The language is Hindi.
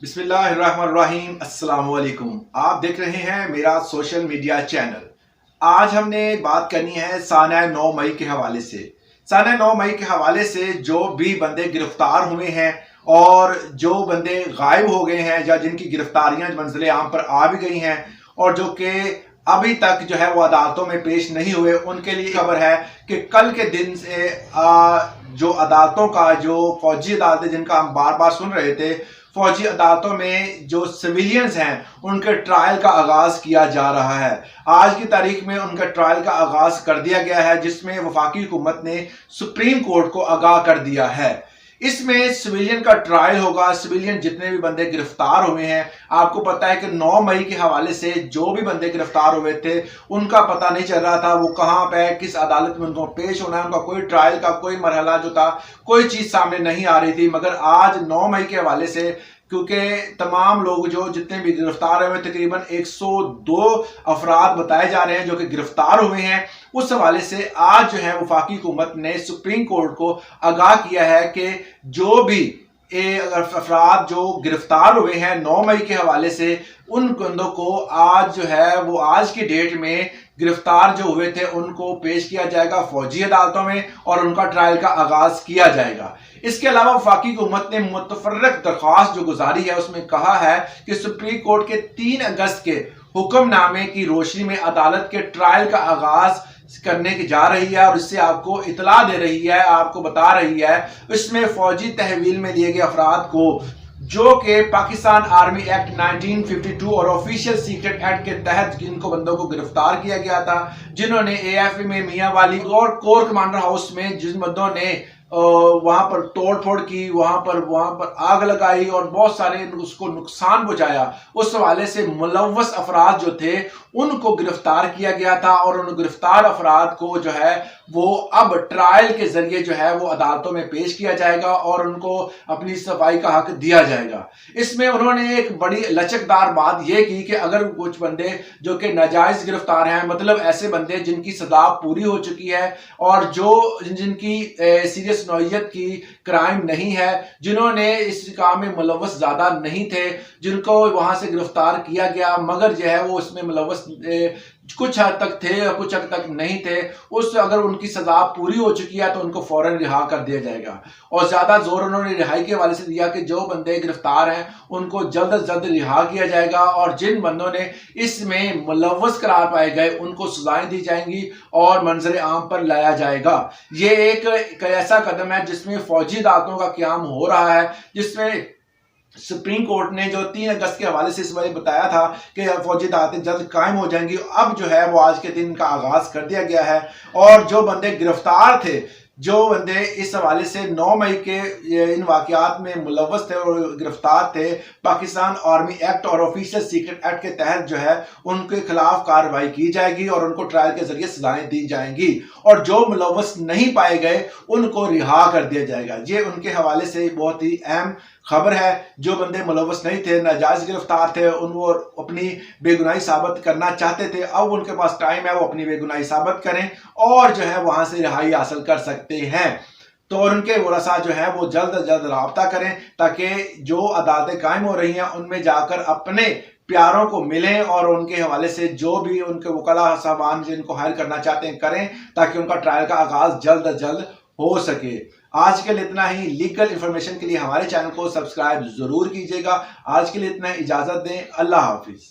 बिस्मिल्लाहिर्रहमानिर्रहीम अस्सलाम वालेकुम। आप देख रहे हैं मेरा सोशल मीडिया चैनल। आज हमने बात करनी है साना 9 मई के हवाले से। साना 9 मई के हवाले से जो भी बंदे गिरफ्तार हुए हैं और जो बंदे गायब हो गए हैं या जिनकी गिरफ्तारियां मंजिल आम पर आ भी गई हैं और जो कि अभी तक जो है वो अदालतों में पेश नहीं हुए, उनके लिए खबर है कि कल के दिन से जो अदालतों का जो फौजी अदालतें जिनका हम बार बार सुन रहे थे, फौजी अदालतों में जो सिविलियंस हैं उनके ट्रायल का आगाज किया जा रहा है। आज की तारीख में उनका ट्रायल का आगाज कर दिया गया है, जिसमें वफाकी हुकूमत ने सुप्रीम कोर्ट को आगाह कर दिया है। इसमें सिविलियन का ट्रायल होगा। सिविलियन जितने भी बंदे गिरफ्तार हुए हैं, आपको पता है कि 9 मई के हवाले से जो भी बंदे गिरफ्तार हुए थे उनका पता नहीं चल रहा था वो कहां पे किस अदालत में उनको पेश होना है। उनका कोई ट्रायल का कोई मरहला जो था, कोई चीज सामने नहीं आ रही थी। मगर आज 9 मई के हवाले से क्योंकि तमाम लोग जो जितने भी गिरफ्तार हुए, तकरीबन 102 अफराद बताए जा रहे हैं जो कि गिरफ्तार हुए हैं, उस हवाले से आज जो है वफाकी हुकूमत ने सुप्रीम कोर्ट को आगाह किया है कि जो भी अफराद जो गिरफ्तार हुए हैं 9 मई के हवाले से, उन बंदों को आज जो है वो आज की डेट में गिरफ्तार जो हुए थे उनको पेश किया जाएगा फौजी अदालतों में और उनका ट्रायल का आगाज किया जाएगा। इसके अलावा वफाकी हुकूमत ने मुतफर्रक दरख्वास्त जो गुजारी है उसमें कहा है कि सुप्रीम कोर्ट के 3 अगस्त के हुक्मनामे की रोशनी में अदालत के ट्रायल का आगाज करने की जा रही है और इससे आपको इतला दे रही है, आपको बता रही है। इसमें फौजी तहवील में लिए गए अफराद को जो कि पाकिस्तान आर्मी एक्ट 1952 और ऑफिशियल सीक्रेट एक्ट के तहत जिनको बंदों को गिरफ्तार किया गया था, जिन्होंने एएफए में मियां वाली और कोर कमांडर हाउस में जिन बंदों ने वहां पर तोड़फोड़ की, वहां पर आग लगाई और बहुत सारे उसको नुकसान पहुंचाया, उस हवाले से मुलव्वस अफराद जो थे उनको गिरफ्तार किया गया था और उन गिरफ्तार अफराद को जो है वो अब ट्रायल के जरिए जो है वो अदालतों में पेश किया जाएगा और उनको अपनी सफाई का हक दिया जाएगा। इसमें उन्होंने एक बड़ी लचकदार बात यह की कि अगर कुछ बंदे जो कि नाजायज गिरफ्तार हैं, मतलब ऐसे बंदे जिनकी सजा पूरी हो चुकी है और जो जिनकी सीरियस नौयत की क्राइम नहीं है, जिन्होंने इस काम में मुलव्वस ज्यादा नहीं थे, जिनको वहां से गिरफ्तार किया गया मगर जो है वो इसमें मुलव्वस कुछ हद तक थे और कुछ हद तक नहीं थे, उस अगर उनकी सजा पूरी हो चुकी है तो उनको फौरन रिहा कर दिया जाएगा। और ज्यादा जोर उन्होंने रिहाई के हवाले से दिया कि जो बंदे गिरफ्तार हैं उनको जल्द से जल्द रिहा किया जाएगा और जिन बंदों ने इसमें मुलव्वस करार पाए गए उनको सजाएं दी जाएंगी और मंजर आम पर लाया जाएगा। ये एक ऐसा कदम है जिसमें फौजी अदालतों का क्याम हो रहा है, जिसमें सुप्रीम कोर्ट ने जो 3 अगस्त के हवाले से इस बारे बताया था कि फौजी अदालतें जल्द कायम हो जाएंगी, अब जो है वो आज के दिन का आगाज कर दिया गया है। और जो बंदे गिरफ्तार थे, जो बंदे इस हवाले से 9 मई के इन वाकयात में मुलव्वस थे और गिरफ्तार थे, पाकिस्तान आर्मी एक्ट और ऑफिशियल सीक्रेट एक्ट के तहत जो है उनके खिलाफ कार्रवाई की जाएगी और उनको ट्रायल के जरिए सजाएं दी जाएंगी और जो मुलव्वस नहीं पाए गए उनको रिहा कर दिया जाएगा। ये उनके हवाले से बहुत ही अहम खबर है। जो बंदे मुलव्वस नहीं थे, नाजायज गिरफ्तार थे, उनको अपनी बेगुनाही साबित करना चाहते थे, अब उनके पास टाइम है वो अपनी बेगुनाही साबित करें और जो है वहां से रिहाई हासिल कर सकते हैं। तो उनके वरसा जो है वो जल्द से जल्द राब्ता करें ताकि जो अदालतें कायम हो रही हैं उनमें जाकर अपने प्यारों को मिलें और उनके हवाले से जो भी उनके वकला साहबान जिनको हायर करना चाहते हैं करें ताकि उनका ट्रायल का आगाज जल्द से जल्द हो सके। आज के लिए इतना ही। लीगल इंफॉर्मेशन के लिए हमारे चैनल को सब्सक्राइब जरूर कीजिएगा। आज के लिए इतना, इजाजत दें। अल्लाह हाफिज।